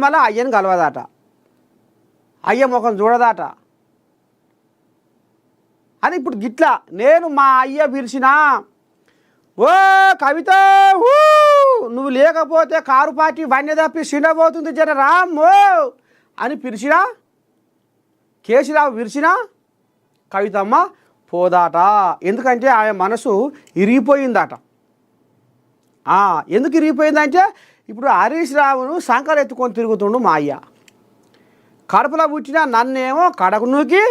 జన్మల అయ్యను కలవదాట, అయ్య ముఖం చూడదాట. అని ఇప్పుడు గిట్లా నేను మా అయ్య పిలిచినా, ఓ కవిత నువ్వు లేకపోతే కారు పార్టీ వన్య తప్పి సినబోతుంది జర రామ్మో అని పిలిచినా, కేసీరావు పిలిచినా కవితమ్మ పోదాట. ఎందుకంటే ఆమె మనసు ఇరిగిపోయిందట. ఎందుకు ఇరిగిపోయిందంటే ఇప్పుడు హరీష్ రావును సంకలు ఎత్తుకొని తిరుగుతుండు మా అయ్య. కడుపులో పుట్టిన నన్నేమో కడకు నూకి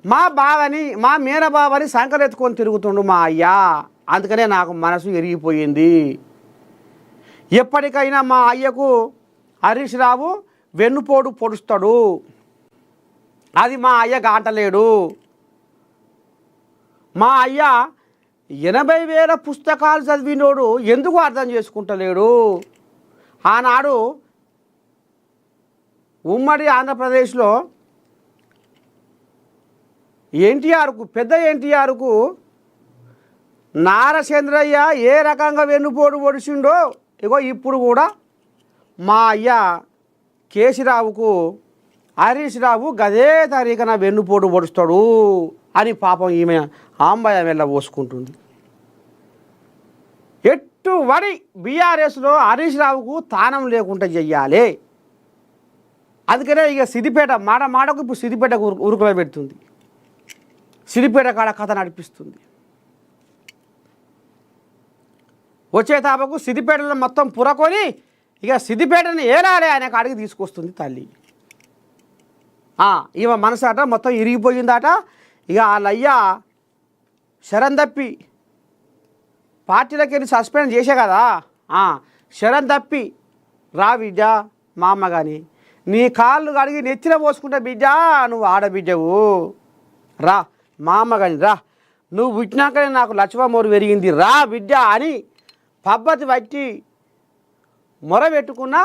మా బావని మా మీనబావని సంకలు ఎత్తుకొని తిరుగుతుండు మా అయ్య. అందుకనే నాకు మనసు ఇరిగిపోయింది. ఎప్పటికైనా మా అయ్యకు హరీష్ రావు వెన్నుపోటు పొడుస్తాడు, అది మా అయ్య గాంటలేడు. మా అయ్య 80,000 పుస్తకాలు చదివినోడు ఎందుకు అర్థం చేసుకుంటలేడు? ఆనాడు ఉమ్మడి ఆంధ్రప్రదేశ్లో ఎన్టీఆర్కు పెద్ద ఎన్టీఆర్కు నారచంద్రయ్య ఏ రకంగా వెన్నుపోటు పొడిచిండో ఇగో ఇప్పుడు కూడా మా అయ్య కేసీరావుకు హరీష్ రావు గదే తరీకన వెన్నుపోటు పొడుస్తాడు అని పాపం ఈమె ఆంబయ్య వెళ్ళ పోసుకుంటుంది. ఎట్టువడి బీఆర్ఎస్లో హరీష్ రావుకు తానం లేకుండా చెయ్యాలి. అందుకనే ఇక సిద్దిపేట మాటకు ఇప్పుడు సిద్దిపేటకు ఉరుకులో పెడుతుంది, సిద్దిపేట కాడ కథ నడిపిస్తుంది. వచ్చే తాపకు సిద్దిపేటలో మొత్తం పురకొని ఇక సిద్దిపేటని ఏలాలి అనే కాడికి తీసుకొస్తుంది తల్లి. ఈమె మనసాట మొత్తం ఇరిగిపోయిందట. ఇక వాళ్ళయ్య శరణ్ తప్పి పార్టీలకి వెళ్ళి సస్పెండ్ చేసే కదా, శరణ్ తప్పి రా బిడ్డ మా అమ్మ కానీ నీ కాళ్ళు కడిగి నెత్తిన పోసుకుంటా బిడ్డ, నువ్వు ఆడబిడ్డవు రా మా అమ్మ కానీ రా, నువ్వు పుట్టినాకనే నాకు లక్ష్మమోరు పెరిగింది రా బిడ్డ అని పబ్బతి పట్టి మొరబెట్టుకున్న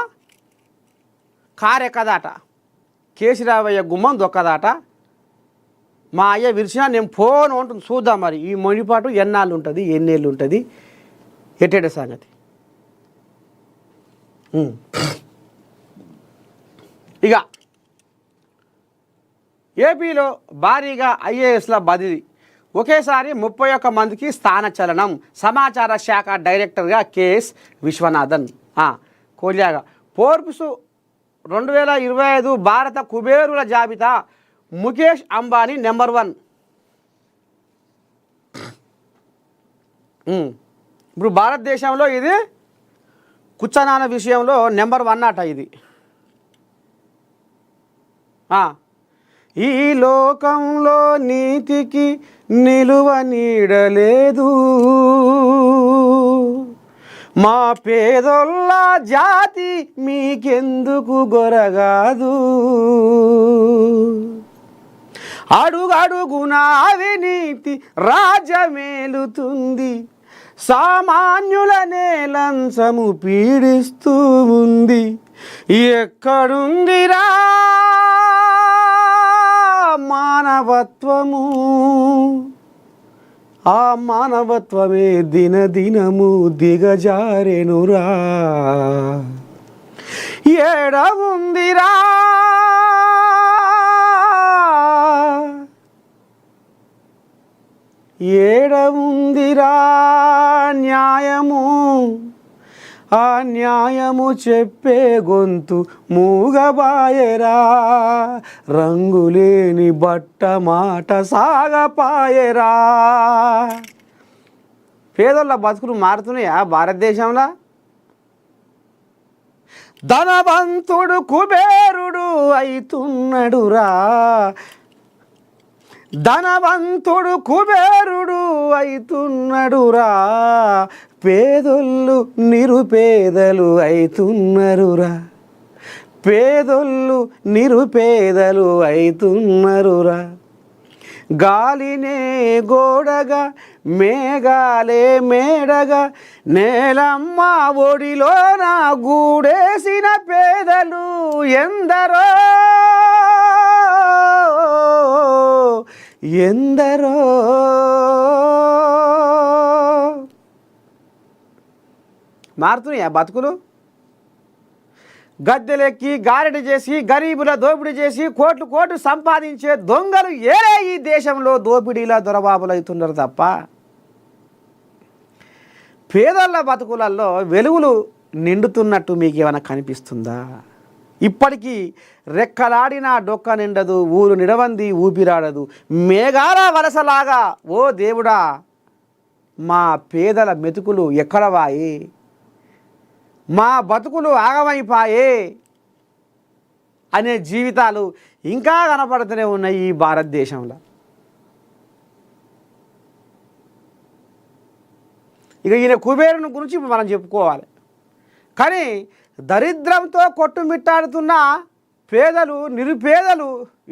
కారెక్కదాట. కేసీరావయ్య గుమ్మం దొక్కదాట. మా అయ్య విరిచినా నేను ఫోన్ ఉంటుంది చూద్దాం మరి ఈ మొండిపాటు ఎన్నాళ్ళు ఉంటుంది ఎన్నేళ్ళు ఉంటుంది ఎట్టేట సంగతి. ఇక ఏపీలో భారీగా ఐఏఎస్ల బదిలీ, ఒకేసారి 31 మందికి స్థానచలనం. సమాచార శాఖ డైరెక్టర్గా కేఎస్ విశ్వనాథన్. కోల్యాగా ఫోర్బ్స్ 2025 భారత కుబేరుల జాబితా ముఖేష్ అంబానీ నెంబర్ 1. ఇప్పుడు భారతదేశంలో ఇది కుచ్చనాన విషయంలో నెంబర్ 1 అట ఇది. ఈ లోకంలో నీతికి నిలువ నీడలేదు, మా పేదొల్ల జాతి మీకెందుకు గొరగాదు, అడుగడుగున అవినీతి రాజ్యమేలుతుంది, సామాన్యులనే లంచము పీడిస్తూ ఉంది, ఎక్కడుందిరా మానవత్వము, ఆ మానవత్వమే దినదినము దిగజారెనురా, ఏడవుందిరా ఏడవుందిరా న్యాయము, ఆ న్యాయము చెప్పే గొంతు మూగబాయరా, రంగులేని బట్ట మాట సాగపాయరా. పేదోళ్ళ బతుకులు మారుతున్నాయా భారతదేశంలో? ధనవంతుడు కుబేరుడు అయితున్నడురా, ధనవంతుడు కుబేరుడు అయితున్నడురా, పేదొల్లు నిరుపేదలు అయితున్నరురా, పేదొల్లు నిరుపేదలు అయితున్నరురా, గాలినే గోడగా మేఘాలే మేడగా నేలమ్మ ఒడిలో నా గూడేసిన పేదలు ఎందరో ఎందరో. మారుతున్నాయా బతుకులు? గద్దెలెక్కి గారెడి చేసి గరీబుల దోపిడీ చేసి కోట్లు కోట్లు సంపాదించే దొంగలు ఏరే ఈ దేశంలో దోపిడీల దొరబాబులు అవుతున్నారు తప్ప పేదోళ్ళ బతుకులలో వెలుగులు నిండుతున్నట్టు మీకు ఏమైనా కనిపిస్తుందా? ఇప్పటికీ రెక్కలాడినా డొక్క నిండదు, ఊరు నిడవంది ఊపిరాడదు, మేఘాల వలసలాగా ఓ దేవుడా మా పేదల మెతుకులు ఎక్కడవాయి, మా బతుకులు ఆగమైపాయే అనే జీవితాలు ఇంకా కనపడుతూనే ఉన్నాయి ఈ భారతదేశంలో. ఇక ఈయన కుబేరుని గురించి మనం చెప్పుకోవాలి. కానీ దరిద్రంతో కొట్టుమిట్టాడుతున్న పేదలు నిరుపేదలు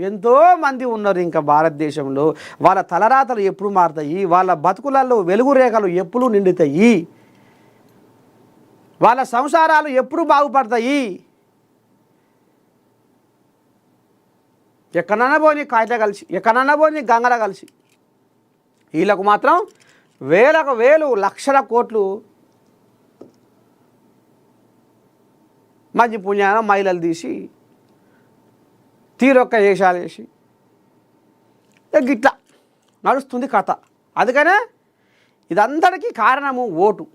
ఎంతోమంది ఉన్నారు ఇంకా భారతదేశంలో. వాళ్ళ తలరాతలు ఎప్పుడు మారుతాయి, వాళ్ళ బతుకులలో వెలుగు రేఖలు ఎప్పుడు నిండుతాయి, వాళ్ళ సంసారాలు ఎప్పుడు బాగుపడతాయి? ఎక్కడన్నా పోని కాయట కలిసి, ఎక్కడన్నా పోని గంగల కలిసి, వీళ్ళకు మాత్రం వేలకు వేలు లక్షల కోట్లు మంచి పుణ్యాన మహిళలు తీసి తీరొక్క వేషాలు వేసి గిట్లా నడుస్తుంది కథ. అందుకనే ఇదంతటికీ కారణము ఓటు.